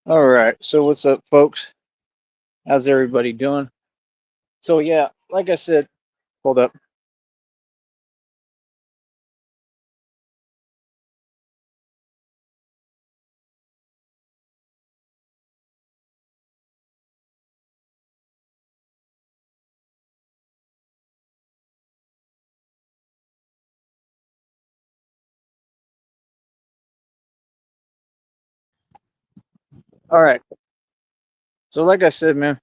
All right. So what's up, folks? How's everybody doing? So yeah, like I said, hold up. All right. So like I said, man,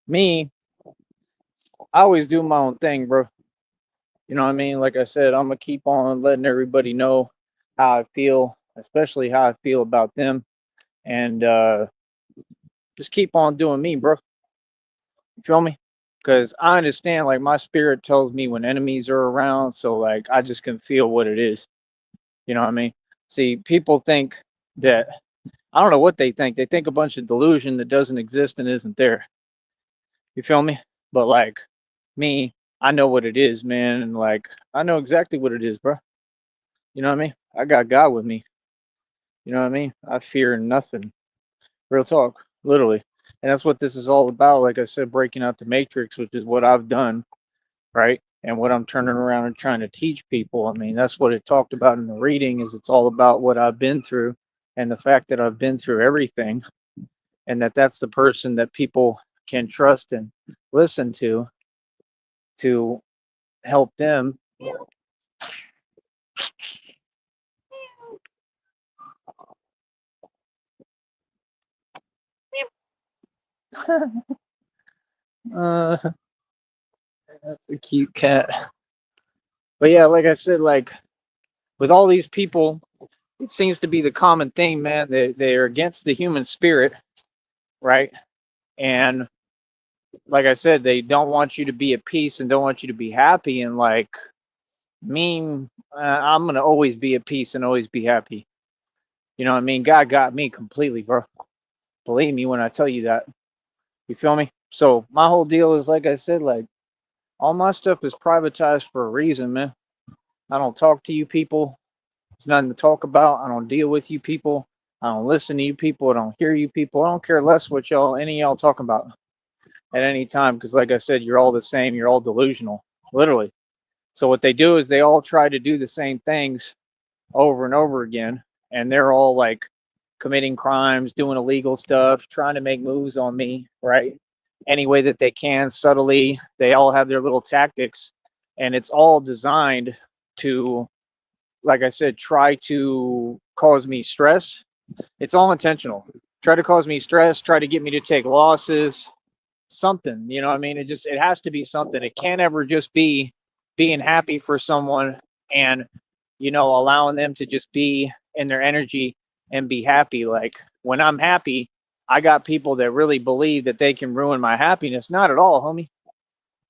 me, I always do my own thing, bro. You know what I mean? Like I said, I'm gonna keep on letting everybody know how I feel, especially how I feel about them, and just keep on doing me, bro. You feel me? Because I understand, like my spirit tells me when enemies are around, so like I just can feel what it is. You know what I mean? See, people think that I don't know what they think. They think a bunch of delusion that doesn't exist and isn't there. You feel me? But like me, I know what it is, man, and like I know exactly what it is, bro. You know what I mean? I got God with me. You know what I mean? I fear nothing. Real talk, literally. And that's what this is all about. Like I said, breaking out the matrix, which is what I've done, right? And what I'm turning around and trying to teach people. I mean, that's what it talked about in the reading is it's all about what I've been through and the fact that I've been through everything and that's the person that people can trust and listen to help them. uh that's a cute cat. But yeah, like I said, like with all these people, it seems to be the common thing, man. They're against the human spirit, right? And like I said, they don't want you to be at peace and don't want you to be happy. And like me, I'm gonna always be at peace and always be happy. You know what I mean? God got me completely, bro. Believe me when I tell you that. You feel me? So my whole deal is like I said, like all my stuff is privatized for a reason, man. I don't talk to you people. There's nothing to talk about. I don't deal with you people. I don't listen to you people. I don't hear you people. I don't care less what y'all any of y'all talking about at any time because like I said, you're all the same. You're all delusional, literally. So what they do is they all try to do the same things over and over again, and they're all like committing crimes, doing illegal stuff, trying to make moves on me, right? Any way that they can, subtly. They all have their little tactics, and it's all designed to, like I said, try to cause me stress. It's all intentional. Try to cause me stress, try to get me to take losses, something, you know what I mean? It has to be something. It can't ever just be being happy for someone and allowing them to just be in their energy and be happy. Like when I'm happy, I got people that really believe that they can ruin my happiness. Not at all, homie.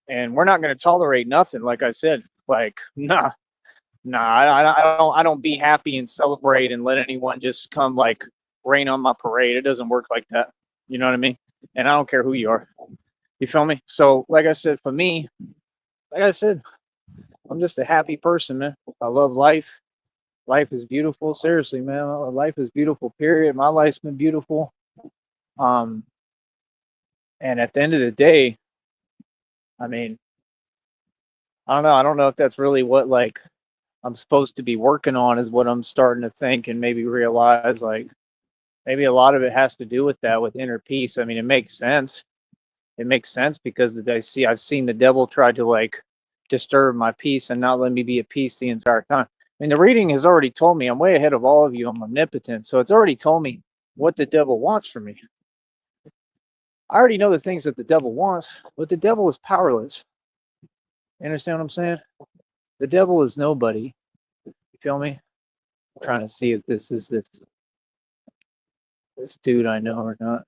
And we're not going to tolerate nothing. Like I said, like nah. I don't be happy and celebrate and let anyone just come like rain on my parade. It doesn't work like that. You know what I mean? And I don't care who you are. You feel me? So, like I said, for me, like I said, I'm just a happy person, man. I love life. Life is beautiful. Seriously, man. Life is beautiful. Period. My life's been beautiful. Um, and at the end of the day, I mean, I don't know. I don't know if that's really what like I'm supposed to be working on. Is what I'm starting to think and maybe realize. Like maybe a lot of it has to do with that, with inner peace. I mean, it makes sense. It makes sense because I've seen the devil try to like disturb my peace and not let me be at peace the entire time. I mean, the reading has already told me I'm way ahead of all of you. I'm omnipotent, so it's already told me what the devil wants from me. I already know the things that the devil wants, but the devil is powerless. You understand what I'm saying? The devil is nobody. You feel me? I'm trying to see if this is this dude I know or not.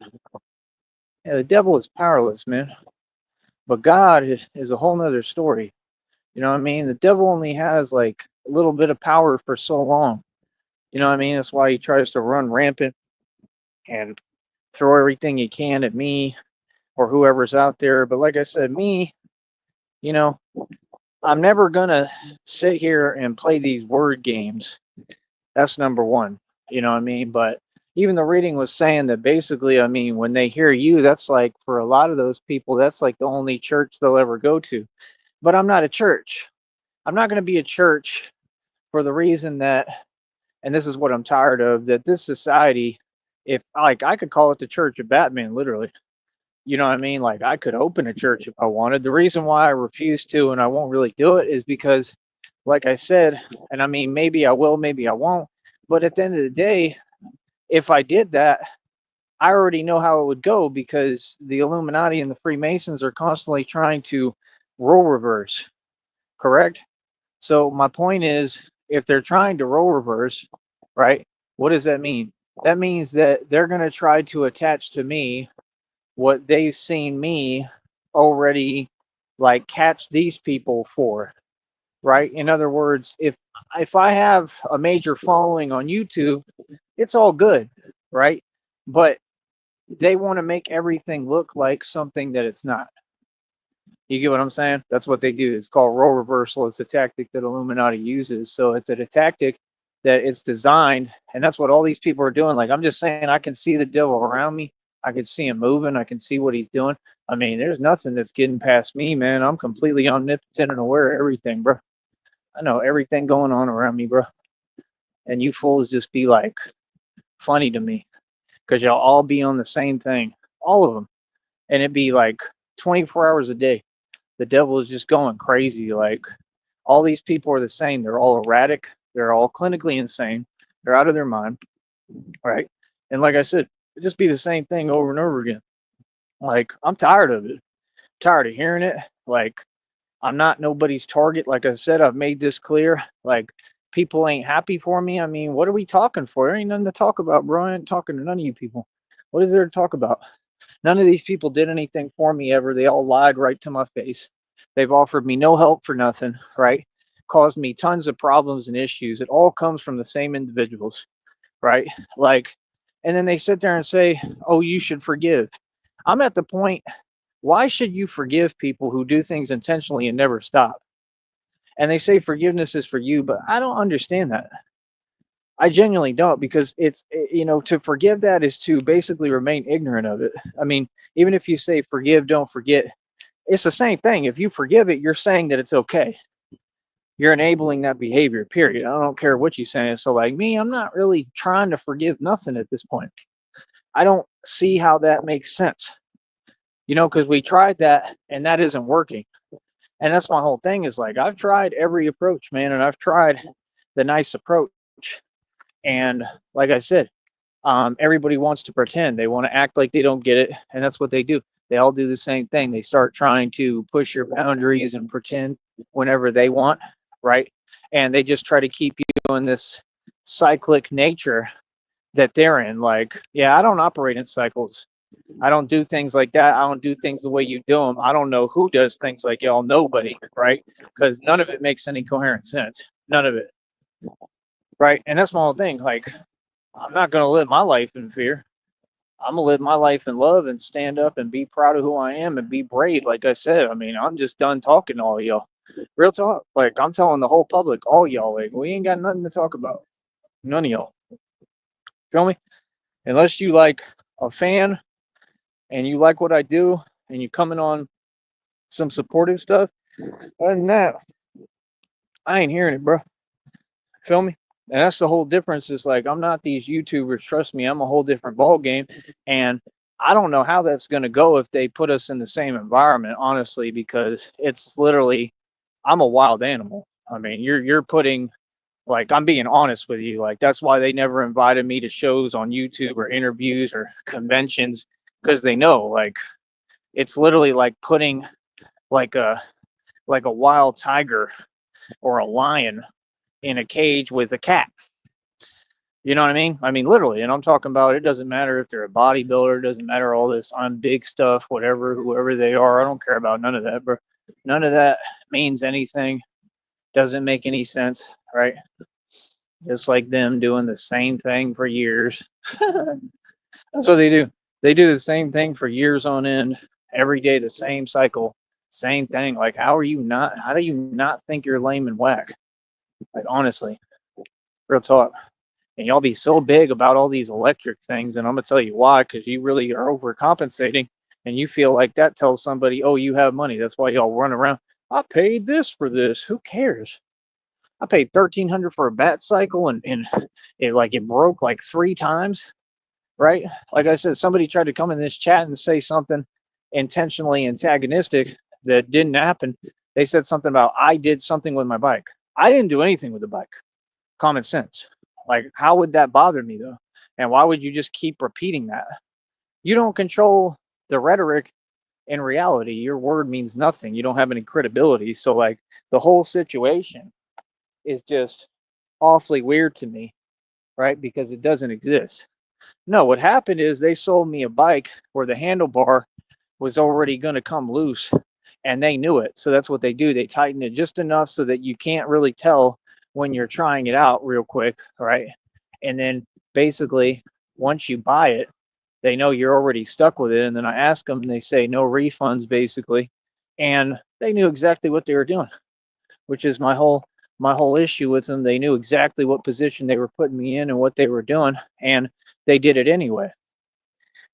Yeah, the devil is powerless, man. But God is a whole nother story. You know what I mean? The devil only has like a little bit of power for so long. You know what I mean? That's why he tries to run rampant and throw everything he can at me or whoever's out there. But like I said, me, you know, I'm never gonna sit here and play these word games. That's number one. You know what I mean? But even the reading was saying that basically, I mean, when they hear you, that's like for a lot of those people, that's like the only church they'll ever go to. But I'm not a church. I'm not going to be a church for the reason that, and this is what I'm tired of, that this society, if like I could call it the Church of Batman, literally. You know what I mean? Like I could open a church if I wanted. The reason why I refuse to and I won't really do it is because, like I said, and I mean, maybe I will, maybe I won't. But at the end of the day, if I did that, I already know how it would go because the Illuminati and the Freemasons are constantly trying to role reverse, correct? So my point is, if they're trying to role reverse, right? What does that mean? That means that they're going to try to attach to me what they've seen me already like catch these people for, right? In other words, if I have a major following on YouTube, it's all good, right? But they want to make everything look like something that it's not. You get what I'm saying? That's what they do. It's called role reversal. It's a tactic that Illuminati uses. So it's a tactic that it's designed, and that's what all these people are doing. Like I'm just saying, I can see the devil around me. I can see him moving. I can see what he's doing. I mean, there's nothing that's getting past me, man. I'm completely omnipotent and aware of everything, bro. I know everything going on around me, bro. And you fools just be like funny to me because y'all all be on the same thing, all of them, and it'd be like 24 hours a day. The devil is just going crazy. Like all these people are the same. They're all erratic. They're all clinically insane. They're out of their mind, right? And like I said, it just be the same thing over and over again. Like I'm tired of it. Tired of hearing it. Like I'm not nobody's target. Like I said, I've made this clear. Like people ain't happy for me. I mean, what are we talking for? There ain't nothing to talk about, bro. I ain't talking to none of you people. What is there to talk about? None of these people did anything for me ever. They all lied right to my face. They've offered me no help for nothing, right? Caused me tons of problems and issues. It all comes from the same individuals, right? Like, and then they sit there and say, oh, you should forgive. I'm at the point, why should you forgive people who do things intentionally and never stop? And they say forgiveness is for you, but I don't understand that. I genuinely don't because to forgive that is to basically remain ignorant of it. I mean, even if you say forgive, don't forget, it's the same thing. If you forgive it, you're saying that it's okay. You're enabling that behavior, period. I don't care what you're saying. So, like me, I'm not really trying to forgive nothing at this point. I don't see how that makes sense, because we tried that and that isn't working. And that's my whole thing is like, I've tried every approach, man, and I've tried the nice approach. And like I said, everybody wants to pretend. They want to act like they don't get it, and that's what they do. They all do the same thing. They start trying to push your boundaries and pretend whenever they want, right? And they just try to keep you in this cyclic nature that they're in. Like, yeah, I don't operate in cycles. I don't do things like that. I don't do things the way you do them. I don't know who does things like y'all. Nobody, right? Because none of it makes any coherent sense. None of it, right? And that's my whole thing. Like, I'm not going to live my life in fear. I'm gonna live my life in love and stand up and be proud of who I am and be brave. Like I said, I mean, I'm just done talking to all y'all. Real talk. Like I'm telling the whole public, all y'all, like we ain't got nothing to talk about. None of y'all. Feel me? Unless you like a fan and you like what I do and you coming on some supportive stuff. Other than that, I ain't hearing it, bro. Feel me? And that's the whole difference. Is like I'm not these YouTubers. Trust me, I'm a whole different ball game. And I don't know how that's going to go if they put us in the same environment, honestly, because it's literally I'm a wild animal. I mean, you're putting like I'm being honest with you. Like that's why they never invited me to shows on YouTube or interviews or conventions because they know like it's literally like putting like a wild tiger or a lion in a cage with a cat. You know what I mean? I mean, literally. And I'm talking about it doesn't matter if they're a bodybuilder, it doesn't matter all this I'm big stuff, whatever, whoever they are. I don't care about none of that, bro. None of that means anything, doesn't make any sense, right? Just like them doing the same thing for years. That's what they do. They do the same thing for years on end, every day, the same cycle, same thing. Like, how do you not think you're lame and whack? Like, honestly, real talk. and y'all be so big about all these electric things, and I'm gonna tell you why, because you really are overcompensating, and you feel like that tells somebody, oh, you have money. That's why y'all run around. I paid this for this. Who cares? I paid 1,300 for a bat cycle, and it broke like 3 times, right? Like I said, somebody tried to come in this chat and say something intentionally antagonistic that didn't happen. They said something about I did something with my bike. I didn't do anything with the bike. Common sense. Like, how would that bother me though? And why would you just keep repeating that? You don't control the rhetoric. In reality, your word means nothing. You don't have any credibility. So, like, the whole situation is just awfully weird to me, right? Because it doesn't exist. No, what happened is they sold me a bike where the handlebar was already going to come loose, and they knew it. So that's what they do. They tighten it just enough so that you can't really tell when you're trying it out real quick, right? And then basically, once you buy it, they know you're already stuck with it. And then I ask them, and they say no refunds, basically. And they knew exactly what they were doing, which is my whole issue with them. They knew exactly what position they were putting me in and what they were doing, and they did it anyway,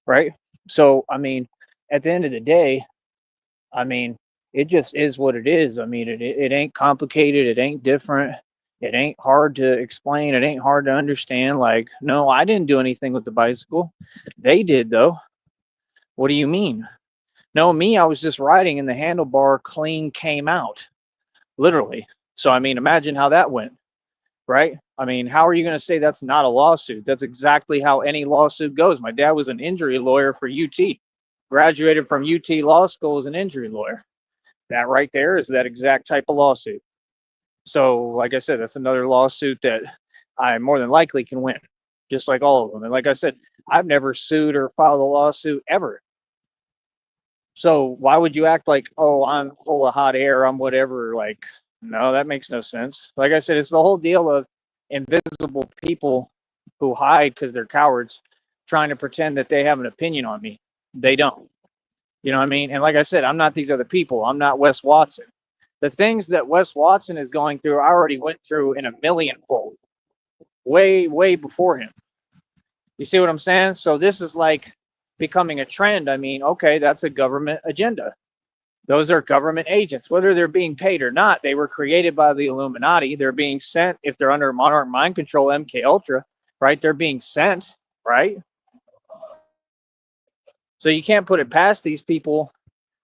right? So I mean, at the end of the day, I mean, it just is what it is. I mean, it ain't complicated. It ain't different. It ain't hard to explain. It ain't hard to understand. Like, no, I didn't do anything with the bicycle. They did, though. What do you mean? No, me, I was just riding and the handlebar clean came out, literally. So, I mean, imagine how that went, right? I mean, how are you going to say that's not a lawsuit? That's exactly how any lawsuit goes. My dad was an injury lawyer for UT, graduated from UT Law School as an injury lawyer. That right there is that exact type of lawsuit. So, like I said, that's another lawsuit that I more than likely can win, just like all of them. And like I said, I've never sued or filed a lawsuit ever. So why would you act like, oh, I'm full of hot air, I'm whatever? Like, no, that makes no sense. Like I said, it's the whole deal of invisible people who hide because they're cowards, trying to pretend that they have an opinion on me. They don't. You know what I mean? And like I said, I'm not these other people. I'm not Wes Watson. The things that Wes Watson is going through, I already went through in a millionfold, way, way before him. You see what I'm saying? So this is like becoming a trend. I mean, okay, that's a government agenda. Those are government agents, whether they're being paid or not. They were created by the Illuminati. They're being sent, if they're under Monarch Mind Control, MK Ultra, right? They're being sent, right? So you can't put it past these people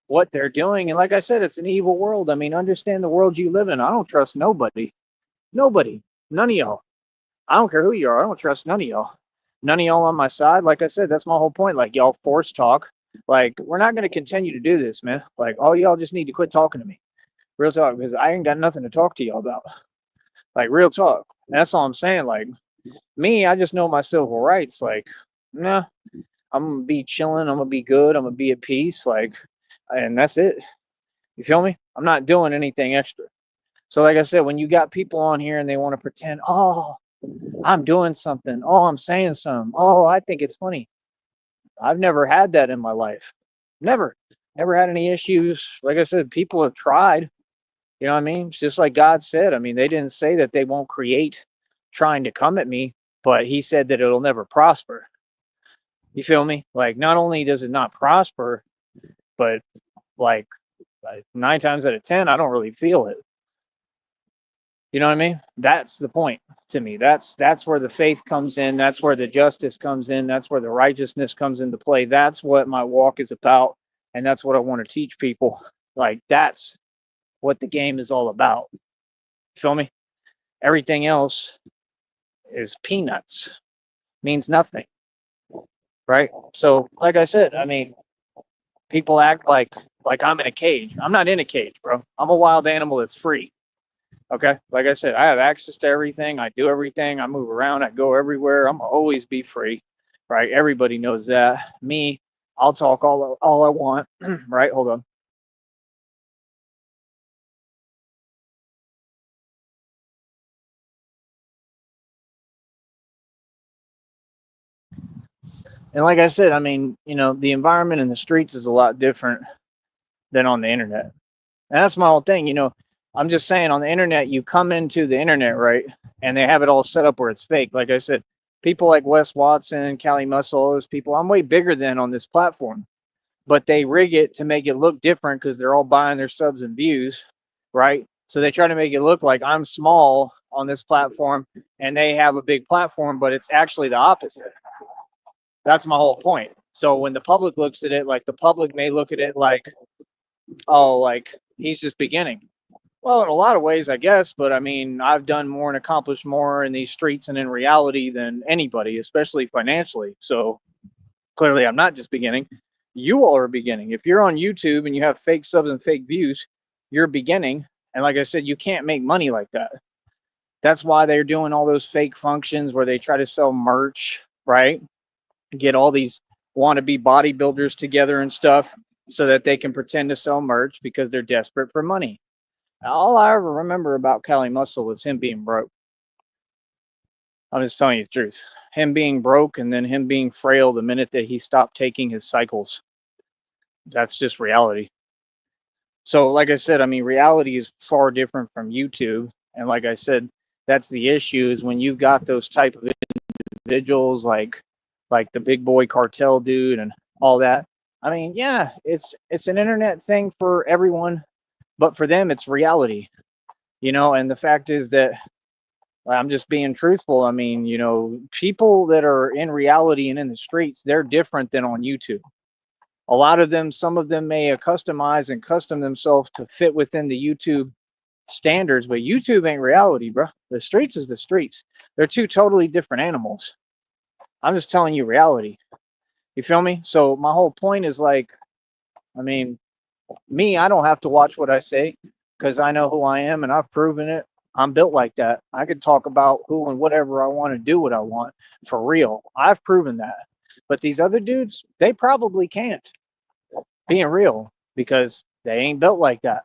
what they're doing. And like I said, it's an evil world. I mean, understand the world you live in. I don't trust nobody. Nobody. None of y'all. I don't care who you are. I don't trust none of y'all. None of y'all on my side. Like I said, that's my whole point. Like, y'all force talk. Like, we're not going to continue to do this, man. Like, all y'all just need to quit talking to me. Real talk, because I ain't got nothing to talk to y'all about. Like, real talk. And that's all I'm saying. Like, me, I just know my civil rights. Like, nah, I'm going to be chilling. I'm going to be good. I'm going to be at peace. Like, and that's it. You feel me? I'm not doing anything extra. So, like I said, when you got people on here and they want to pretend, oh, I'm doing something. Oh, I'm saying something. Oh, I think it's funny. I've never had that in my life. Never. Never had any issues. Like I said, people have tried. You know what I mean? It's just like God said. I mean, they didn't say that they won't create trying to come at me, but He said that it'll never prosper. You feel me? Like, not only does it not prosper, but like 9 times out of 10, I don't really feel it. You know what I mean? That's the point to me. That's where the faith comes in. That's where the justice comes in. That's where the righteousness comes into play. That's what my walk is about, and that's what I want to teach people. Like, that's what the game is all about. Feel me? Everything else is peanuts. Means nothing. Right? So, like I said, I mean, people act like I'm in a cage. I'm not in a cage, bro. I'm a wild animal that's free. Okay. Like I said, I have access to everything. I do everything. I move around. I go everywhere. I'm always be free. Right. Everybody knows that. Me, I'll talk all I want. Right. Hold on. And like I said, I mean, the environment in the streets is a lot different than on the internet. And that's my whole thing. I'm just saying on the internet, you come into the internet, right? And they have it all set up where it's fake. Like I said, people like Wes Watson, Callie Muscle, all those people, I'm way bigger than on this platform, but they rig it to make it look different because they're all buying their subs and views, right? So they try to make it look like I'm small on this platform and they have a big platform, but it's actually the opposite. That's my whole point. So when the public looks at it, like the public may look at it like, oh, like he's just beginning. Well, in a lot of ways, I guess, but I mean, I've done more and accomplished more in these streets and in reality than anybody, especially financially. So clearly, I'm not just beginning. You all are beginning. If you're on YouTube and you have fake subs and fake views, you're beginning. And like I said, you can't make money like that. That's why they're doing all those fake functions where they try to sell merch, right? Get all these wannabe bodybuilders together and stuff so that they can pretend to sell merch because they're desperate for money. All I ever remember about Cali Muscle was him being broke. I'm just telling you the truth. Him being broke and then him being frail the minute that he stopped taking his cycles. That's just reality. So, like I said, I mean, reality is far different from YouTube. And like I said, that's the issue is when you've got those type of individuals like the big boy cartel dude and all that. I mean, yeah, it's an internet thing for everyone, but for them it's reality. And the fact is that I'm just being truthful. I mean, people that are in reality and in the streets, they're different than on YouTube. A lot of them, some of them may customize and custom themselves to fit within the YouTube standards, but YouTube ain't reality, bro. The streets is the streets. They're two totally different animals. I'm just telling you reality. You feel me? So my whole point is like, I mean, me, I don't have to watch what I say because I know who I am and I've proven it. I'm built like that. I can talk about who and whatever I want to do what I want for real. I've proven that. But these other dudes, they probably can't, being real, because they ain't built like that.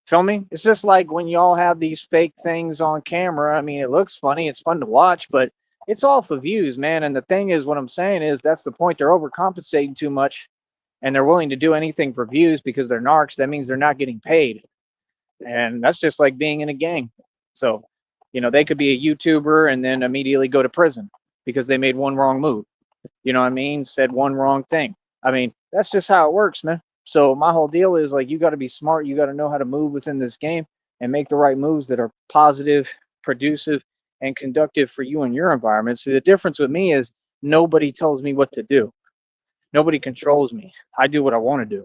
Feel me? It's just like when y'all have these fake things on camera. I mean, it looks funny, it's fun to watch, but it's all for views, man. And the thing is, what I'm saying is that's the point. They're overcompensating too much and they're willing to do anything for views because they're narcs. That means they're not getting paid. And that's just like being in a gang. So, they could be a YouTuber and then immediately go to prison because they made one wrong move. You know what I mean? Said one wrong thing. I mean, that's just how it works, man. So my whole deal is like you got to be smart. You got to know how to move within this game and make the right moves that are positive, producive, and conductive for you and your environment. So the difference with me is nobody tells me what to do. Nobody controls me. I do what I want to do.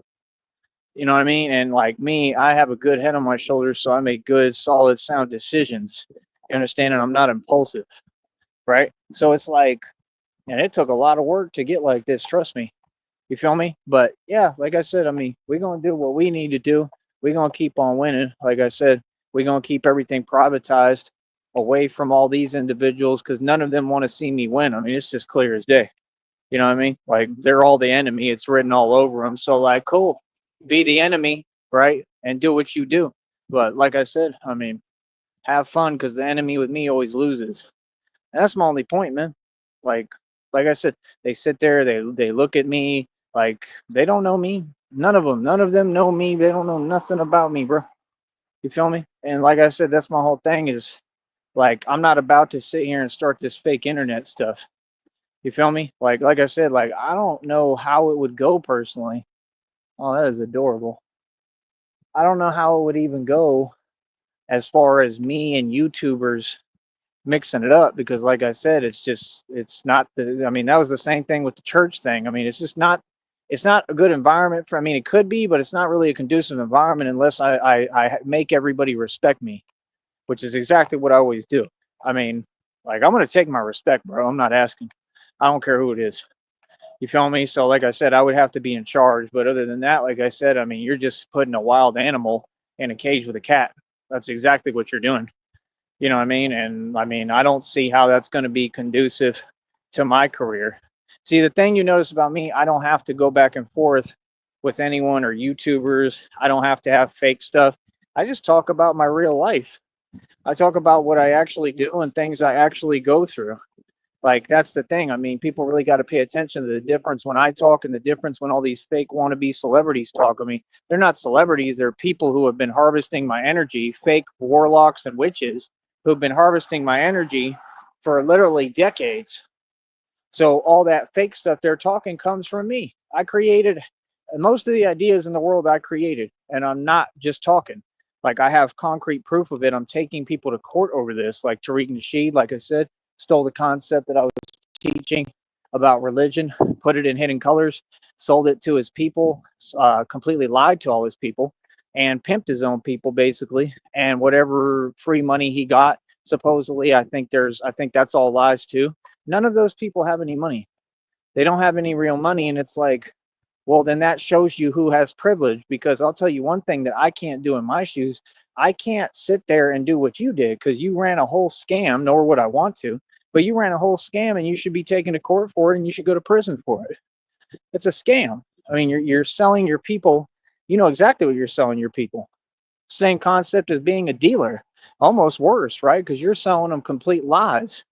You know what I mean? And like me, I have a good head on my shoulders, so I make good, solid, sound decisions. You understand? And I'm not impulsive, right? So it's like, and it took a lot of work to get like this. Trust me. You feel me? But yeah, like I said, I mean, we're gonna do what we need to do. We're gonna keep on winning. Like I said, we're gonna keep everything privatized away from all these individuals because none of them want to see me win. I mean, it's just clear as day. You know what I mean? Like they're all the enemy. It's written all over them. So like, cool, be the enemy, right? And do what you do. But like I said, I mean, have fun because the enemy with me always loses. And that's my only point, man. Like, like I said, they sit there, they look at me like they don't know me. None of them know me. They don't know nothing about me, bro. You feel me? And like I said, that's my whole thing is like I'm not about to sit here and start this fake internet stuff. You feel me? Like I said, like I don't know how it would go personally. Oh, that is adorable. I don't know how it would even go as far as me and YouTubers mixing it up because like I said, it's not the I mean, that was the same thing with the church thing. I mean, it's not a good environment for I mean it could be, but it's not really a conducive environment unless I make everybody respect me, which is exactly what I always do. I mean, like I'm gonna take my respect, bro. I'm not asking. I don't care who it is. You feel me? So like I said, I would have to be in charge. But other than that, like I said, I mean, you're just putting a wild animal in a cage with a cat. That's exactly what you're doing. You know what I mean? And I mean, I don't see how that's going to be conducive to my career. See, the thing you notice about me, I don't have to go back and forth with anyone or YouTubers. I don't have to have fake stuff. I just talk about my real life. I talk about what I actually do and things I actually go through. Like, that's the thing. I mean, people really got to pay attention to the difference when I talk and the difference when all these fake wannabe celebrities talk. I mean, they're not celebrities. They're people who have been harvesting my energy, fake warlocks and witches who've been harvesting my energy for literally decades. So all that fake stuff they're talking comes from me. I created most of the ideas in the world. I created, and I'm not just talking. Like, I have concrete proof of it. I'm taking people to court over this. Like Tariq Nasheed, like I said, stole the concept that I was teaching about religion, put it in Hidden Colors, sold it to his people, completely lied to all his people, and pimped his own people basically. And whatever free money he got, supposedly, I think that's all lies too. None of those people have any money. They don't have any real money, and it's like, well, then that shows you who has privilege. Because I'll tell you one thing that I can't do in my shoes. I can't sit there and do what you did, because you ran a whole scam, nor would I want to, but you ran a whole scam and you should be taken to court for it and you should go to prison for it. It's a scam. I mean, you're selling your people. You know exactly what you're selling your people. Same concept as being a dealer, almost worse, right? Because you're selling them complete lies.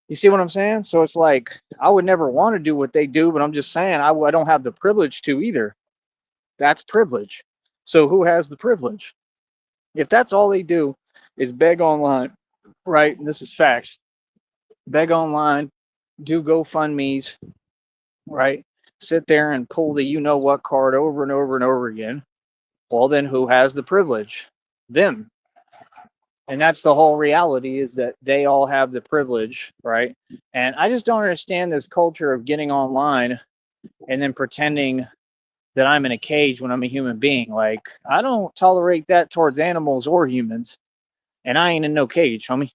You see what I'm saying? So it's like, I would never want to do what they do, but I'm just saying I don't have the privilege to either. That's privilege. So who has the privilege? If that's all they do is beg online, right? And this is facts. Beg online, do GoFundMe's, right? Sit there and pull the you know what card over and over and over again. Well, then who has the privilege? Them. And that's the whole reality, is that they all have the privilege, right? And I just don't understand this culture of getting online and then pretending that I'm in a cage when I'm a human being. Like, I don't tolerate that towards animals or humans, and I ain't in no cage, homie.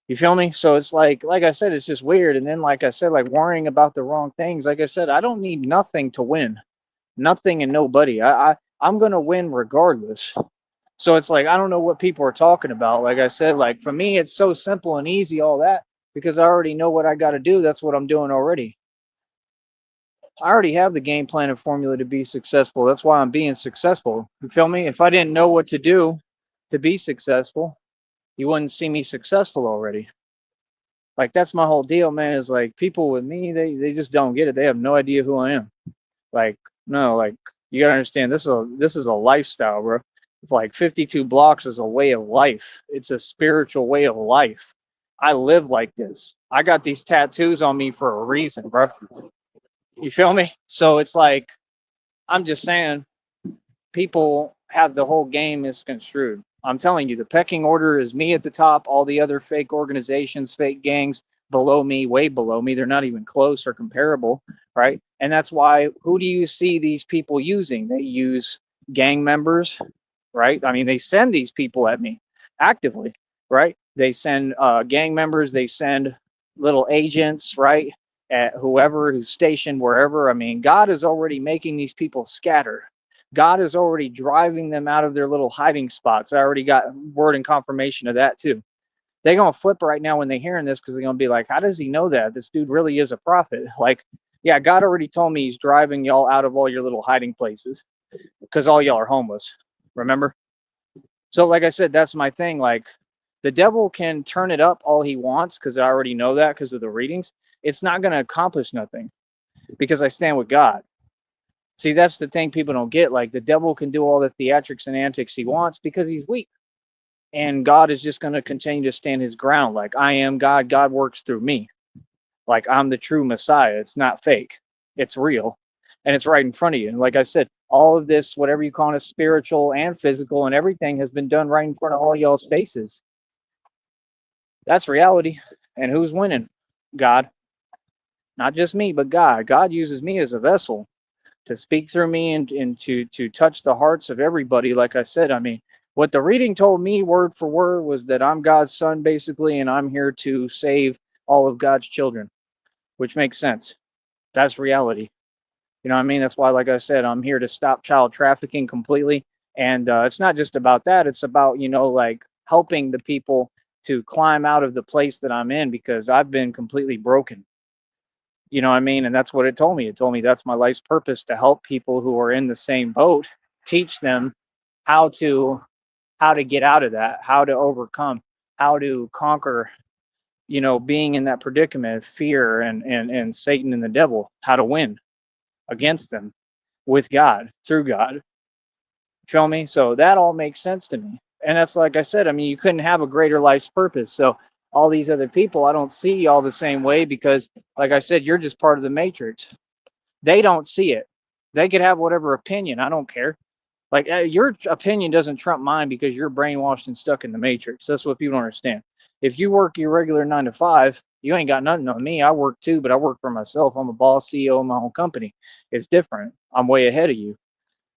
You feel me? So it's like I said, it's just weird. And then, like I said, like worrying about the wrong things. Like I said, I don't need nothing to win, nothing and nobody. I'm gonna win regardless. So it's like, I don't know what people are talking about. Like I said, like for me, it's so simple and easy, all that, because I already know what I got to do. That's what I'm doing already. I already have the game plan and formula to be successful. That's why I'm being successful. You feel me? If I didn't know what to do to be successful, you wouldn't see me successful already. Like, that's my whole deal, man. Is like, people with me, they just don't get it. They have no idea who I am. Like, no, like, you gotta understand, this is a lifestyle, bro. Like, 52 blocks is a way of life. It's a spiritual way of life. I live like this. I got these tattoos on me for a reason, bro. You feel me? So it's like, I'm just saying, people have the whole game misconstrued. I'm telling you, the pecking order is me at the top, all the other fake organizations, fake gangs below me, way below me. They're not even close or comparable, right? And that's why, who do you see these people using? They use gang members, right? I mean, they send these people at me actively, right? They send gang members, they send little agents, right? At whoever who's stationed wherever. I mean, God is already making these people scatter. God is already driving them out of their little hiding spots. I already got word and confirmation of that too. They're gonna flip right now when they're hearing this, because they're gonna be like, "How does he know that? This dude really is a prophet." Like, yeah, God already told me he's driving y'all out of all your little hiding places, because all y'all are homeless. Remember? So, like I said, that's my thing. Like, the devil can turn it up all he wants, because I already know that because of the readings. It's not gonna accomplish nothing, because I stand with God. See, that's the thing people don't get. Like, the devil can do all the theatrics and antics he wants because he's weak. And God is just going to continue to stand his ground. Like, I am God. God works through me. Like, I'm the true Messiah. It's not fake, it's real. And it's right in front of you. And like I said, all of this, whatever you call it, spiritual and physical and everything, has been done right in front of all y'all's faces. That's reality. And who's winning? God. Not just me, but God. God uses me as a vessel to speak through me, and to touch the hearts of everybody. Like I said, I mean, what the reading told me word for word was that I'm God's son, basically, and I'm here to save all of God's children, which makes sense. That's reality. You know what I mean? That's why, like I said, I'm here to stop child trafficking completely. And it's not just about that. It's about, like, helping the people to climb out of the place that I'm in, because I've been completely broken. You know what I mean? And that's what it told me. It told me that's my life's purpose, to help people who are in the same boat, teach them how to get out of that, how to overcome, how to conquer being in that predicament of fear and Satan and the devil, how to win against them with God, through God. Feel me? So that all makes sense to me. And that's like I said, I mean, you couldn't have a greater life's purpose. So all these other people, I don't see all the same way because, like I said, you're just part of the matrix. They don't see it. They could have whatever opinion. I don't care. Like your opinion doesn't trump mine because you're brainwashed and stuck in the matrix. That's what people don't understand. If you work your regular 9 to 5, you ain't got nothing on me. I work too, but I work for myself. I'm a boss, CEO of my own company. It's different. I'm way ahead of you.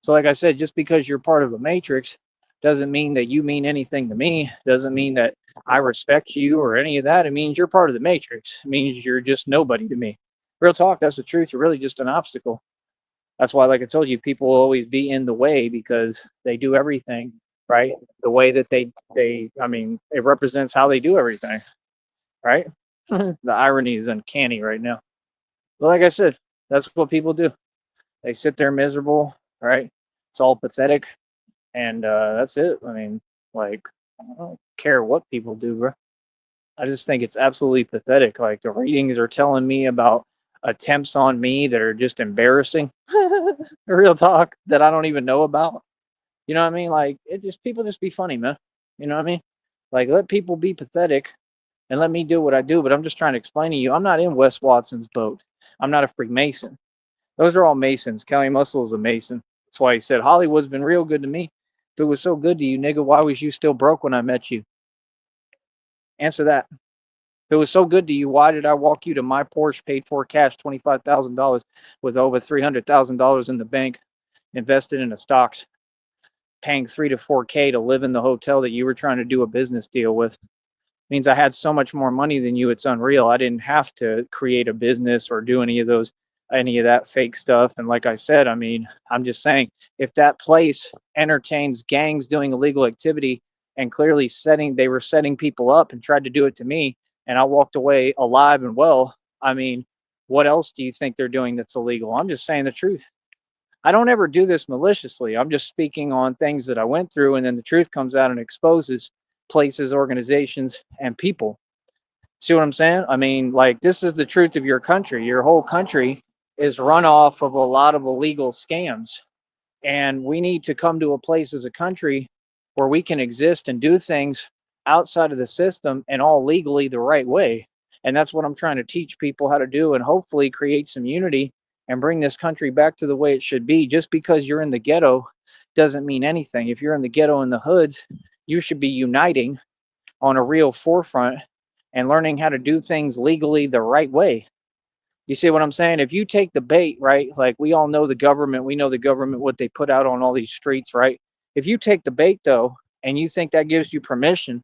So, like I said, just because you're part of a matrix doesn't mean that you mean anything to me. Doesn't mean that I respect you or any of that. It means you're part of the matrix. It means you're just nobody to me. Real talk. That's the truth. You're really just an obstacle. That's why, like I told you, people will always be in the way because they do everything right the way that I mean, it represents how they do everything, right? The irony is uncanny right now. But like I said, that's what people do. They sit there miserable, right? It's all pathetic, and that's it. I mean, like, I don't care what people do, bro. I just think it's absolutely pathetic. Like the ratings are telling me about attempts on me that are just embarrassing. Real talk that I don't even know about. You know what I mean? Like it just people just be funny, man. You know what I mean? Like let people be pathetic and let me do what I do. But I'm just trying to explain to you, I'm not in Wes Watson's boat. I'm not a Freemason. Those are all Masons. Kelly Muscle is a Mason. That's why he said Hollywood's been real good to me. If it was so good to you, nigga, why was you still broke when I met you? Answer that. If it was so good to you, why did I walk you to my Porsche paid for cash $25,000 with over $300,000 in the bank invested in the stocks, paying 3 to 4K to live in the hotel that you were trying to do a business deal with? Means I had so much more money than you. It's unreal. I didn't have to create a business or do any of that fake stuff. And like I said, I mean, I'm just saying, if that place entertains gangs doing illegal activity and clearly they were setting people up and tried to do it to me, and I walked away alive and well, I mean, what else do you think they're doing that's illegal? I'm just saying the truth. I don't ever do this maliciously. I'm just speaking on things that I went through, and then the truth comes out and exposes places, organizations, and people. See what I'm saying? I mean, like, this is the truth of your country. Your whole country is run off of a lot of illegal scams. And we need to come to a place as a country where we can exist and do things outside of the system and all legally the right way. And that's what I'm trying to teach people how to do and hopefully create some unity and bring this country back to the way it should be. Just because you're in the ghetto doesn't mean anything. If you're in the ghetto in the hoods, you should be uniting on a real forefront and learning how to do things legally the right way. You see what I'm saying? If you take the bait, right? Like we all know the government, we know the government, what they put out on all these streets, right? If you take the bait though, and you think that gives you permission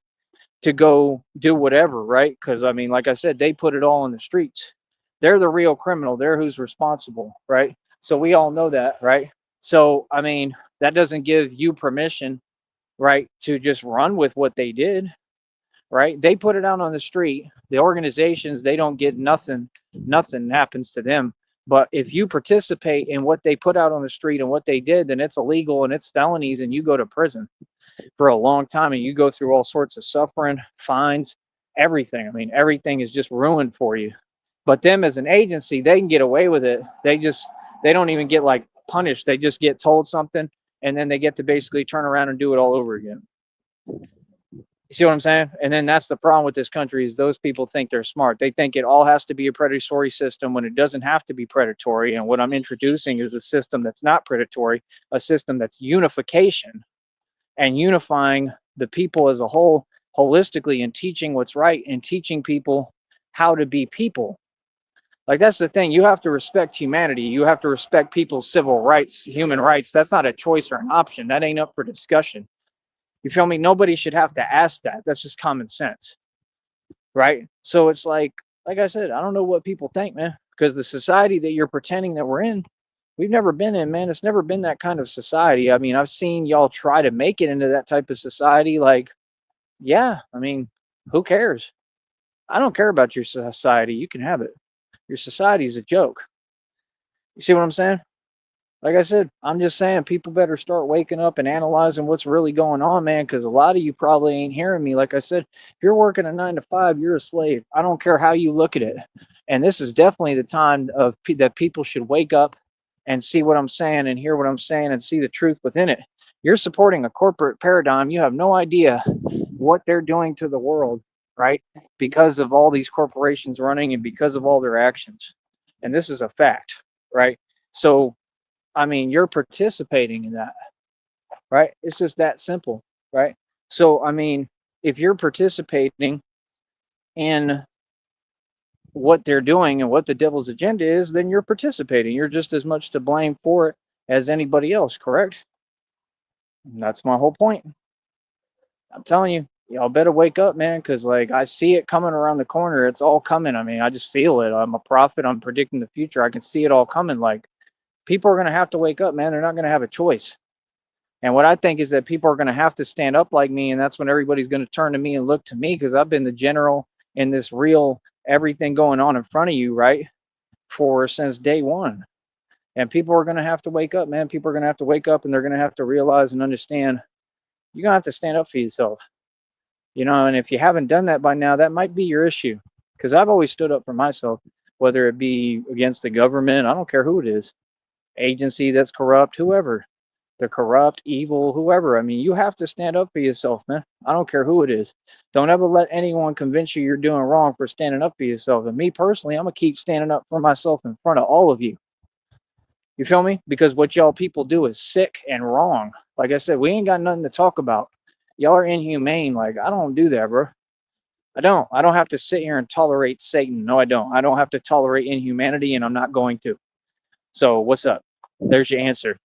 to go do whatever, right? Because I mean, like I said, they put it all in the streets. They're the real criminal. They're who's responsible, right? So we all know that, right? So I mean, that doesn't give you permission, right, to just run with what they did, right? They put it out on the street. The organizations, they don't get nothing. Nothing happens to them. But if you participate in what they put out on the street and what they did, then it's illegal and it's felonies and you go to prison for a long time and you go through all sorts of suffering, fines, everything. I mean, everything is just ruined for you. But them as an agency, they can get away with it. They don't even get like punished. They just get told something and then they get to basically turn around and do it all over again. You see what I'm saying? And then that's the problem with this country is those people think they're smart. They think it all has to be a predatory system when it doesn't have to be predatory. And what I'm introducing is a system that's not predatory, a system that's unification and unifying the people as a whole holistically and teaching what's right and teaching people how to be people. Like that's the thing. You have to respect humanity. You have to respect people's civil rights, human rights. That's not a choice or an option. That ain't up for discussion. You feel me? Nobody should have to ask that. That's just common sense, right? So it's like I said, I don't know what people think, man, because the society that you're pretending that we're in, we've never been in, man. It's never been that kind of society. I mean, I've seen y'all try to make it into that type of society. Like, yeah, I mean, who cares? I don't care about your society. You can have it. Your society is a joke. You see what I'm saying? Like I said, I'm just saying people better start waking up and analyzing what's really going on, man, because a lot of you probably ain't hearing me. Like I said, if you're working a 9 to 5, you're a slave. I don't care how you look at it. And this is definitely the time that people should wake up and see what I'm saying and hear what I'm saying and see the truth within it. You're supporting a corporate paradigm. You have no idea what they're doing to the world, right? Because of all these corporations running and because of all their actions. And this is a fact, right? So I mean, you're participating in that, right? It's just that simple, right? So, I mean, if you're participating in what they're doing and what the devil's agenda is, then you're participating. You're just as much to blame for it as anybody else, correct? And that's my whole point. I'm telling you, y'all better wake up, man, because like I see it coming around the corner. It's all coming. I mean, I just feel it. I'm a prophet. I'm predicting the future. I can see it all coming. Like people are going to have to wake up, man. They're not going to have a choice. And what I think is that people are going to have to stand up like me, and that's when everybody's going to turn to me and look to me because I've been the general in this real everything going on in front of you, right? For since day one. And people are going to have to wake up, man. People are going to have to wake up and they're going to have to realize and understand you're going to have to stand up for yourself. You know, and if you haven't done that by now, that might be your issue. Because I've always stood up for myself, whether it be against the government, I don't care who it is, agency that's corrupt, whoever. They're corrupt, evil, whoever. I mean, you have to stand up for yourself, man. I don't care who it is. Don't ever let anyone convince you you're doing wrong for standing up for yourself. And me personally, I'm going to keep standing up for myself in front of all of you. You feel me? Because what y'all people do is sick and wrong. Like I said, we ain't got nothing to talk about. Y'all are inhumane. Like, I don't do that, bro. I don't. I don't have to sit here and tolerate Satan. No, I don't. I don't have to tolerate inhumanity, and I'm not going to. So, what's up? There's your answer.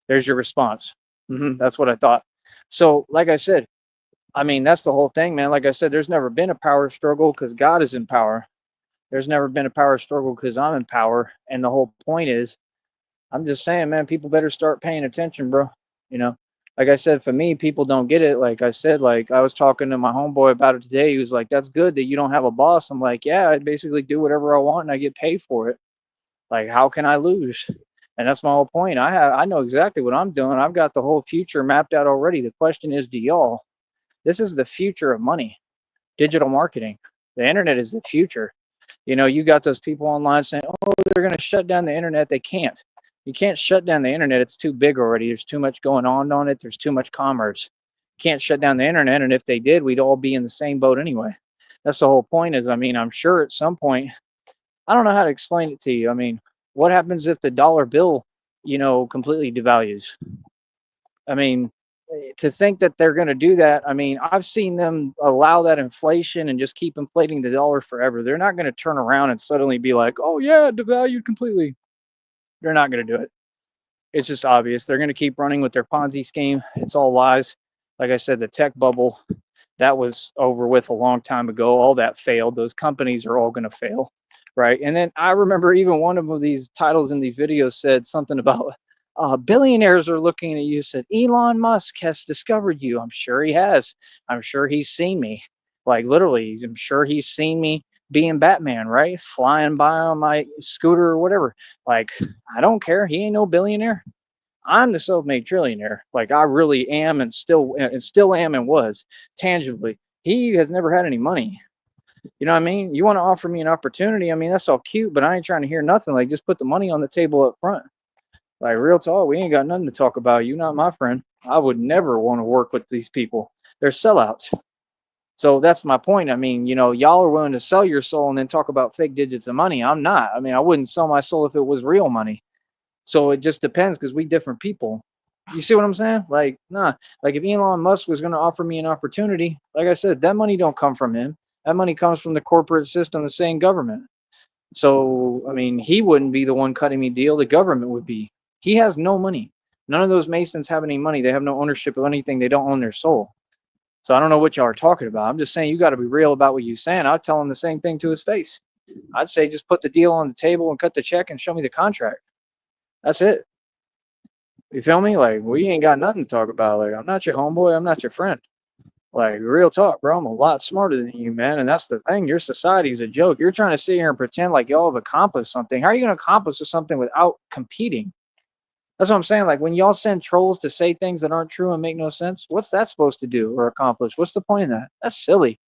There's your response. That's what I thought. So, like I said, I mean, that's the whole thing, man. Like I said, there's never been a power struggle because God is in power. There's never been a power struggle because I'm in power. And the whole point is, I'm just saying, man, people better start paying attention, bro. You know, like I said, for me, people don't get it. Like I said, like I was talking to my homeboy about it today. He was like, that's good that you don't have a boss. I'm like, yeah, I basically do whatever I want and I get paid for it. Like, how can I lose? And that's my whole point. I know exactly what I'm doing. I've got the whole future mapped out already. The question is, do y'all? This is the future of money, digital marketing. The internet is the future. You know, you got those people online saying, oh, they're going to shut down the internet. They can't. You can't shut down the internet. It's too big already. There's too much going on it. There's too much commerce. You can't shut down the internet. And if they did, we'd all be in the same boat anyway. That's the whole point is, I mean, I'm sure at some point, I don't know how to explain it to you. I mean, what happens if the dollar bill, you know, completely devalues? I mean, to think that they're going to do that, I mean, I've seen them allow that inflation and just keep inflating the dollar forever. They're not going to turn around and suddenly be like, oh, yeah, devalued completely. They're not going to do it. It's just obvious. They're going to keep running with their Ponzi scheme. It's all lies. Like I said, the tech bubble, that was over with a long time ago. All that failed. Those companies are all going to fail. Right. And then I remember even one of these titles in these videos said something about billionaires are looking at you, said Elon Musk has discovered you. I'm sure he has. I'm sure he's seen me. Like literally, I'm sure he's seen me being Batman, right? Flying by on my scooter or whatever. Like, I don't care. He ain't no billionaire. I'm the self-made trillionaire. Like I really am and still am and was tangibly. He has never had any money. You know what I mean? You want to offer me an opportunity? I mean, that's all cute, but I ain't trying to hear nothing. Like, just put the money on the table up front. Like, real talk, we ain't got nothing to talk about. You not my friend. I would never want to work with these people. They're sellouts. So that's my point. I mean, you know, y'all are willing to sell your soul and then talk about fake digits of money. I'm not. I mean, I wouldn't sell my soul if it was real money. So it just depends because we different people. You see what I'm saying? Like, nah. Like if Elon Musk was going to offer me an opportunity, like I said, that money don't come from him. That money comes from the corporate system, the same government. So, I mean, he wouldn't be the one cutting me deal. The government would be. He has no money. None of those Masons have any money. They have no ownership of anything. They don't own their soul. So I don't know what y'all are talking about. I'm just saying you got to be real about what you're saying. I'd tell him the same thing to his face. I'd say just put the deal on the table and cut the check and show me the contract. That's it. You feel me? Like, we ain't got nothing to talk about. Like, I'm not your homeboy. I'm not your friend. Like, real talk, bro. I'm a lot smarter than you, man. And that's the thing. Your society is a joke. You're trying to sit here and pretend like y'all have accomplished something. How are you going to accomplish something without competing? That's what I'm saying. Like when y'all send trolls to say things that aren't true and make no sense, what's that supposed to do or accomplish? What's the point of that? That's silly.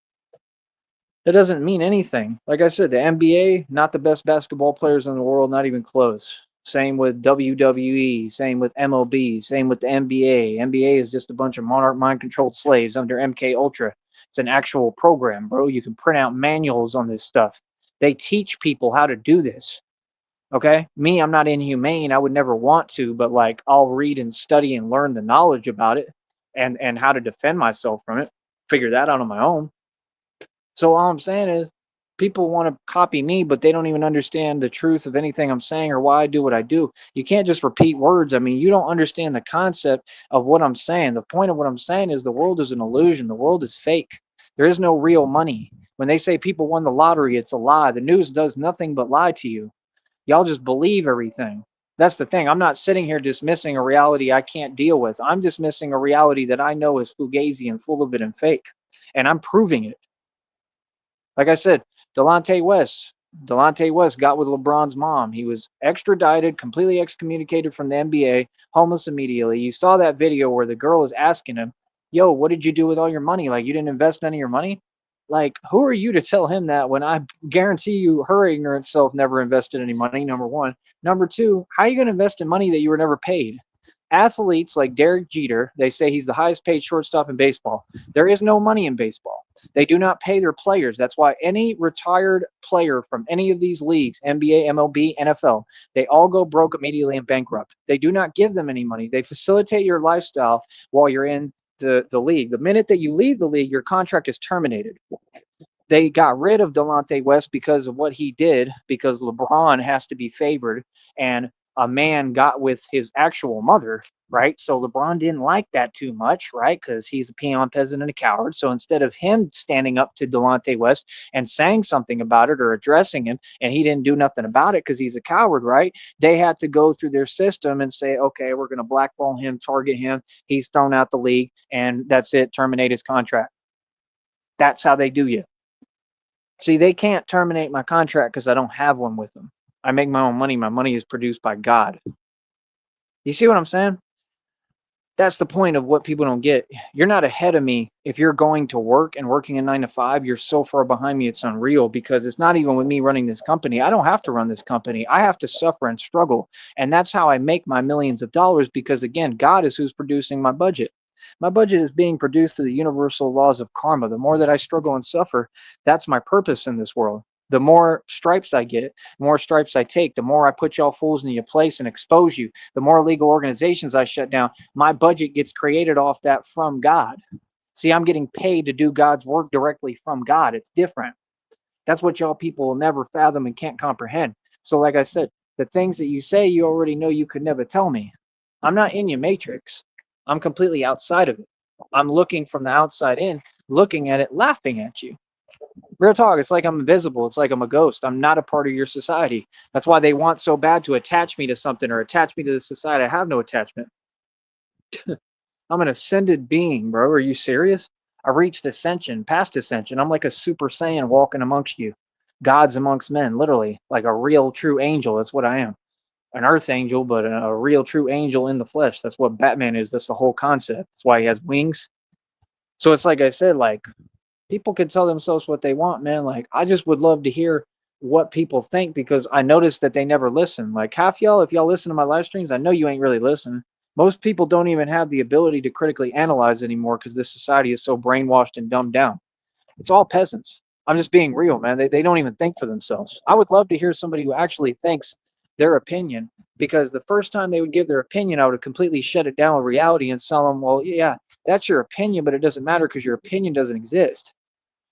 It doesn't mean anything. Like I said, the NBA, not the best basketball players in the world, not even close. Same with WWE, same with MLB, same with the NBA. NBA is just a bunch of monarch mind controlled slaves under MK Ultra. It's an actual program, bro. You can print out manuals on this stuff. They teach people how to do this. Okay? Me, I'm not inhumane. I would never want to, but like I'll read and study and learn the knowledge about it and how to defend myself from it. Figure that out on my own. So all I'm saying is people want to copy me, but they don't even understand the truth of anything I'm saying or why I do what I do. You can't just repeat words. I mean, you don't understand the concept of what I'm saying. The point of what I'm saying is the world is an illusion. The world is fake. There is no real money. When they say people won the lottery, it's a lie. The news does nothing but lie to you. Y'all just believe everything. That's the thing. I'm not sitting here dismissing a reality I can't deal with. I'm dismissing a reality that I know is fugazi and full of it and fake. And I'm proving it. Like I said, Delonte West. Delonte West got with LeBron's mom. He was extradited, completely excommunicated from the NBA, homeless immediately. You saw that video where the girl was asking him, "Yo, what did you do with all your money? Like, you didn't invest none of your money?" Like, who are you to tell him that when I guarantee you her ignorant self never invested any money, number one. Number two, how are you going to invest in money that you were never paid? Athletes like Derek Jeter, they say he's the highest paid shortstop in baseball. There is no money in baseball. They do not pay their players. That's why any retired player from any of these leagues, NBA, MLB, NFL, they all go broke immediately and bankrupt. They do not give them any money. They facilitate your lifestyle while you're in the league. The minute that you leave the league, your contract is terminated. They got rid of Delonte West because of what he did, because LeBron has to be favored, and a man got with his actual mother, right? So LeBron didn't like that too much, right? Because he's a peon peasant and a coward. So instead of him standing up to Delonte West and saying something about it or addressing him, and he didn't do nothing about it because he's a coward, right? They had to go through their system and say, okay, we're going to blackball him, target him. He's thrown out the league, and that's it, terminate his contract. That's how they do you. See, they can't terminate my contract because I don't have one with them. I make my own money. My money is produced by God. You see what I'm saying? That's the point of what people don't get. You're not ahead of me. If you're going to work and working a 9 to 5, you're so far behind me, it's unreal because it's not even with me running this company. I don't have to run this company. I have to suffer and struggle. And that's how I make my millions of dollars because, again, God is who's producing my budget. My budget is being produced through the universal laws of karma. The more that I struggle and suffer, that's my purpose in this world. The more stripes I get, the more stripes I take, the more I put y'all fools in your place and expose you, the more illegal organizations I shut down. My budget gets created off that from God. See, I'm getting paid to do God's work directly from God. It's different. That's what y'all people will never fathom and can't comprehend. So, like I said, the things that you say, you already know you could never tell me. I'm not in your matrix. I'm completely outside of it. I'm looking from the outside in, looking at it, laughing at you. Real talk, it's like I'm invisible. It's like I'm a ghost. I'm not a part of your society. That's why they want so bad to attach me to something or attach me to the society. I have no attachment. I'm an ascended being, bro. Are you serious? I reached ascension, past ascension. I'm like a super saiyan walking amongst you. Gods amongst men, literally. Like a real true angel. That's what I am. An earth angel, but a real true angel in the flesh. That's what Batman is. That's the whole concept. That's why he has wings. So it's like I said, like people can tell themselves what they want, man. Like I just would love to hear what people think because I noticed that they never listen. Like half y'all, if y'all listen to my live streams, I know you ain't really listening. Most people don't even have the ability to critically analyze anymore because this society is so brainwashed and dumbed down. It's all peasants. I'm just being real, man. They don't even think for themselves. I would love to hear somebody who actually thinks their opinion because the first time they would give their opinion, I would completely shut it down with reality and tell them, well, yeah, that's your opinion, but it doesn't matter because your opinion doesn't exist.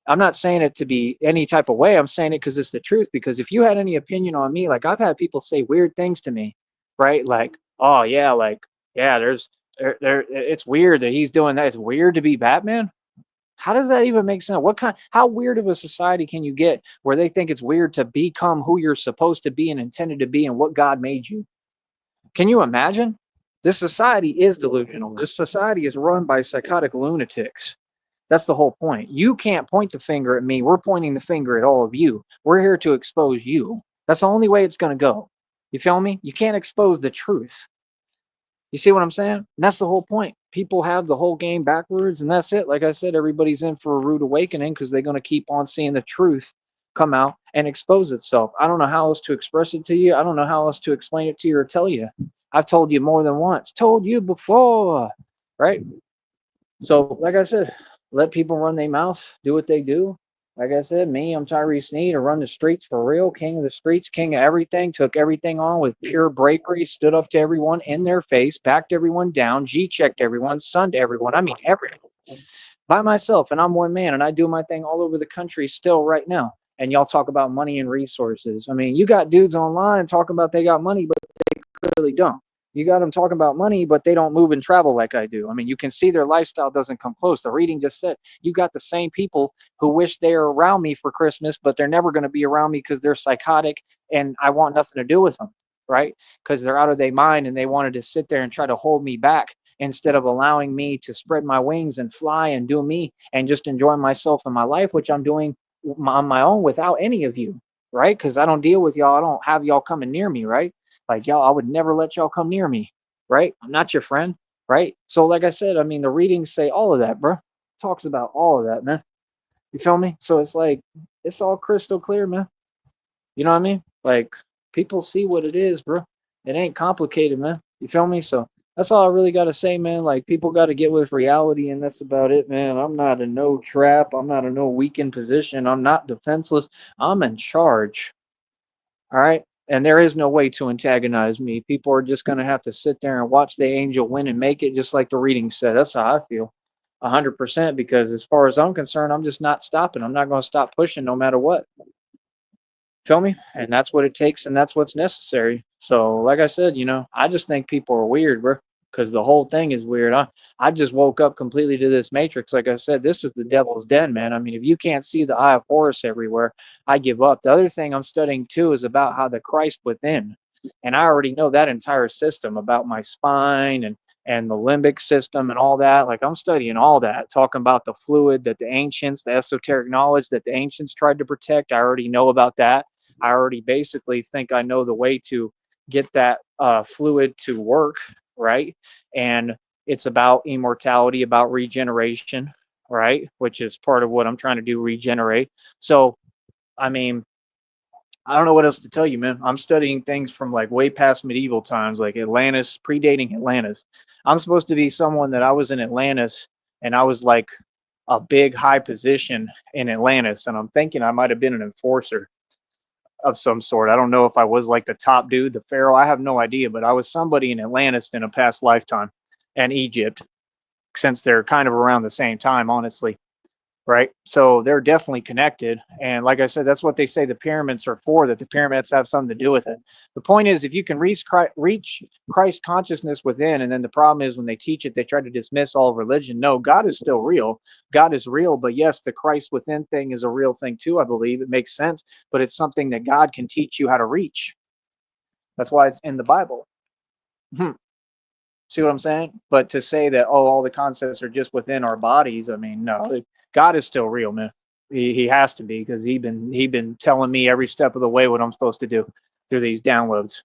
I'm not saying it to be any type of way. I'm saying it because it's the truth. Because if you had any opinion on me, like I've had people say weird things to me, right? Like, oh yeah, like yeah, it's weird that he's doing that. It's weird to be Batman. How does that even make sense? How weird of a society can you get where they think it's weird to become who you're supposed to be and intended to be and what God made you? Can you imagine? This society is delusional. This society is run by psychotic lunatics. That's the whole point. You can't point the finger at me. We're pointing the finger at all of you. We're here to expose you. That's the only way it's going to go. You feel me? You can't expose the truth. You see what I'm saying? And that's the whole point. People have the whole game backwards, and that's it. Like I said, everybody's in for a rude awakening because they're going to keep on seeing the truth come out and expose itself. I don't know how else to express it to you. I don't know how else to explain it to you or tell you. I've told you more than once, told you before, right? So, like I said, let people run their mouth, do what they do. Like I said, me, I'm Tyree Sneed. I run the streets for real, king of the streets, king of everything. Took everything on with pure bravery, stood up to everyone in their face, backed everyone down, G checked everyone, sunned everyone. I mean, everyone by myself. And I'm one man, and I do my thing all over the country still right now. And y'all talk about money and resources. I mean, you got dudes online talking about they got money, but clearly don't. You got them talking about money, but they don't move and travel like I do. I mean, you can see their lifestyle doesn't come close. The reading just said you got the same people who wish they're around me for Christmas, but they're never going to be around me because they're psychotic and I want nothing to do with them, right? Because they're out of their mind and they wanted to sit there and try to hold me back instead of allowing me to spread my wings and fly and do me and just enjoy myself and my life, which I'm doing on my own without any of you, right? Because I don't deal with y'all. I don't have y'all coming near me, right? Like y'all, I would never let y'all come near me, right? I'm not your friend, right? So, like I said, I mean, the readings say all of that, bro. Talks about all of that, man. You feel me? So it's like it's all crystal clear, man. You know what I mean? Like people see what it is, bro. It ain't complicated, man. You feel me? So that's all I really got to say, man. Like people got to get with reality, and that's about it, man. I'm not in no trap. I'm not in no weakened position. I'm not defenseless. I'm in charge. All right. And there is no way to antagonize me. People are just going to have to sit there and watch the angel win and make it, just like the reading said. That's how I feel. 100%. Because as far as I'm concerned, I'm just not stopping. I'm not going to stop pushing no matter what. Feel me? And that's what it takes, and that's what's necessary. So, like I said, I just think people are weird, bro, because the whole thing is weird. I just woke up completely to this matrix. Like I said, this is the devil's den, man. I mean, if you can't see the eye of Horus everywhere, I give up. The other thing I'm studying too is about how the Christ within, and I already know that entire system about my spine and the limbic system and all that. Like I'm studying all that, talking about the fluid that the ancients, the esoteric knowledge that the ancients tried to protect. I already know about that. I already basically think I know the way to get that fluid to work, right? And it's about immortality, about regeneration, right? Which is part of what I'm trying to do, regenerate. So, I mean, I don't know what else to tell you, man. I'm studying things from like way past medieval times, like Atlantis, predating Atlantis. I'm supposed to be someone that I was in Atlantis and I was like a big high position in Atlantis. And I'm thinking I might have been an enforcer of some sort. I don't know if I was like the top dude, the pharaoh. I have no idea, but I was somebody in Atlantis in a past lifetime, and Egypt, since they're kind of around the same time, honestly. Right. So they're definitely connected. And like I said, that's what they say the pyramids are for, that the pyramids have something to do with it. The point is, if you can reach Christ consciousness within, and then the problem is when they teach it, they try to dismiss all religion. No, God is still real. God is real. But yes, the Christ within thing is a real thing too, I believe. It makes sense. But it's something that God can teach you how to reach. That's why it's in the Bible. See what I'm saying? But to say that, oh, all the concepts are just within our bodies, I mean, no. God is still real, man. He has to be because he been telling me every step of the way what I'm supposed to do through these downloads.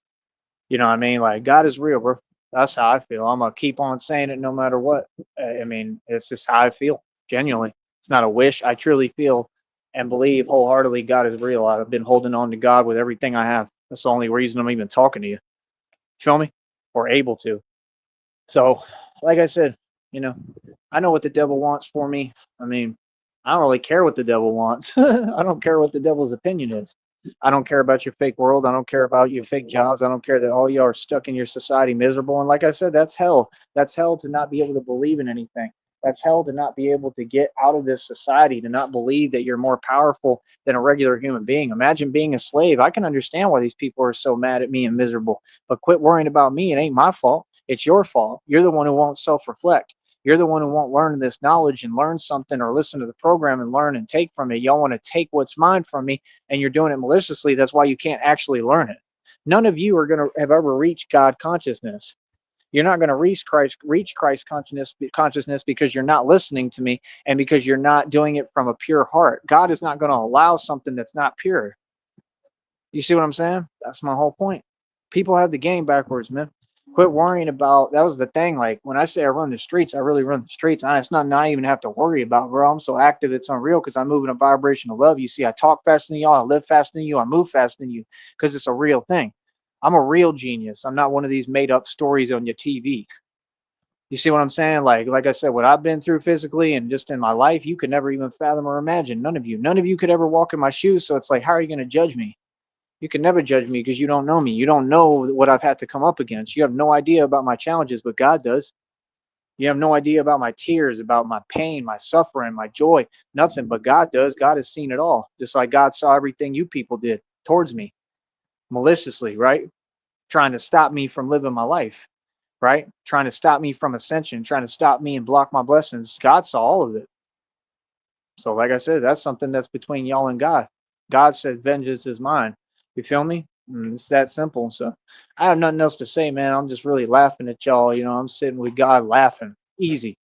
You know what I mean? Like God is real, bro. That's how I feel. I'm gonna keep on saying it no matter what. I mean, it's just how I feel. Genuinely, it's not a wish. I truly feel and believe wholeheartedly God is real. I've been holding on to God with everything I have. That's the only reason I'm even talking to you. Feel me? Or able to. So, like I said, you know, I know what the devil wants for me. I mean, I don't really care what the devil wants. I don't care what the devil's opinion is. I don't care about your fake world. I don't care about your fake jobs. I don't care that all y'all are stuck in your society miserable. And like I said, that's hell. That's hell to not be able to believe in anything. That's hell to not be able to get out of this society, to not believe that you're more powerful than a regular human being. Imagine being a slave. I can understand why these people are so mad at me and miserable, but quit worrying about me. It ain't my fault. It's your fault. You're the one who won't self reflect. You're the one who won't learn this knowledge and learn something or listen to the program and learn and take from it. Y'all want to take what's mine from me and you're doing it maliciously. That's why you can't actually learn it. None of you are going to have ever reached God consciousness. You're not going to reach Christ consciousness because you're not listening to me and because you're not doing it from a pure heart. God is not going to allow something that's not pure. You see what I'm saying? That's my whole point. People have the game backwards, man. Quit worrying about, that was the thing. Like when I say I run the streets, I really run the streets. It's not I even have to worry about, bro. I'm so active, it's unreal because I move in a vibration of love. You see, I talk faster than y'all, I live faster than you, I move faster than you because it's a real thing. I'm a real genius. I'm not one of these made up stories on your TV. You see what I'm saying? Like I said, what I've been through physically and just in my life, you could never even fathom or imagine. None of you could ever walk in my shoes. So it's like, how are you going to judge me? You can never judge me because you don't know me. You don't know what I've had to come up against. You have no idea about my challenges, but God does. You have no idea about my tears, about my pain, my suffering, my joy. Nothing, but God does. God has seen it all. Just like God saw everything you people did towards me maliciously, right? Trying to stop me from living my life, right? Trying to stop me from ascension, trying to stop me and block my blessings. God saw all of it. So, like I said, that's something that's between y'all and God. God said, "Vengeance is mine." You feel me? It's that simple. So, I have nothing else to say, man. I'm just really laughing at y'all. I'm sitting with God laughing. Easy.